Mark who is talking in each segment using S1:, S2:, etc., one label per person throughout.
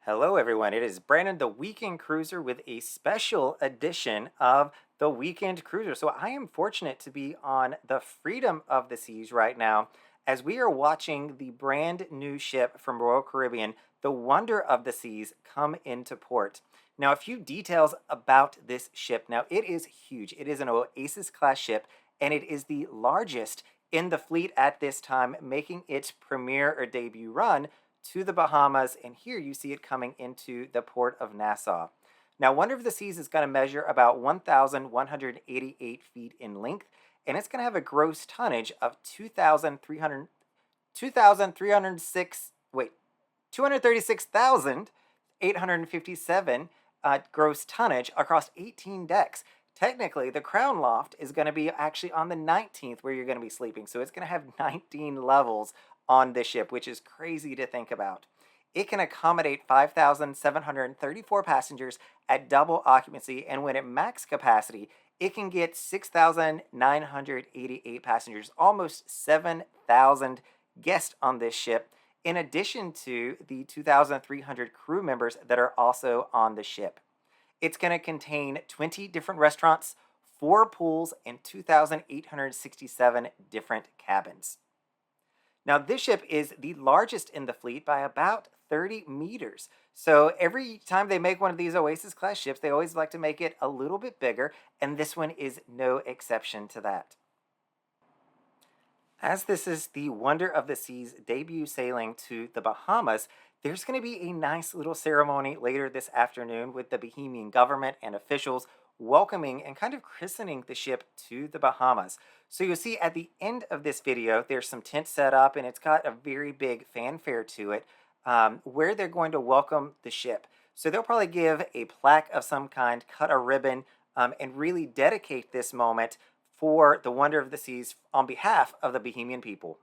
S1: Hello, everyone. It is Brandon, the Weekend Cruiser, with a special edition of the Weekend Cruiser. So, I am fortunate to be on the Freedom of the Seas right now as we are watching the brand new ship from Royal Caribbean, the Wonder of the Seas, come into port. Now, a few details about this ship. Now, it is huge. It is an Oasis class ship, and it is the largest in the fleet at this time, making its premiere or debut run to the Bahamas, and here you see it coming into the port of Nassau. Now, Wonder of the Seas is going to measure about 1,188 feet in length, and it's going to have a gross tonnage of 2,306, wait, 236,857 gross tonnage across 18 decks. Technically, the crown loft is going to be actually on the 19th where you're going to be sleeping. So it's going to have 19 levels on this ship, which is crazy to think about. It can accommodate 5,734 passengers at double occupancy, and when at max capacity, it can get 6,988 passengers, almost 7,000 guests on this ship, in addition to the 2,300 crew members that are also on the ship. It's going to contain 20 different restaurants, 4 pools, and 2,867 different cabins. Now, this ship is the largest in the fleet by about 30 meters. So every time they make one of these Oasis class ships, they always like to make it a little bit bigger, and this one is no exception to that. As this is the Wonder of the Seas debut sailing to the Bahamas, there's going to be a nice little ceremony later this afternoon with the Bahamian government and officials welcoming and kind of christening the ship to the Bahamas. So you'll see at the end of this video, there's some tents set up, and it's got a very big fanfare to it where they're going to welcome the ship. So they'll probably give a plaque of some kind, cut a ribbon, and really dedicate this moment for the Wonder of the Seas on behalf of the Bahamian people.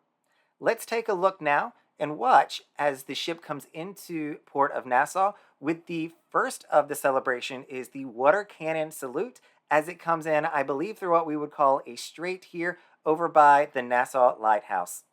S1: Let's take a look now and watch as the ship comes into Port of Nassau. With the first of the celebration is the water cannon salute as it comes in, I believe, through what we would call a strait here over by the Nassau Lighthouse.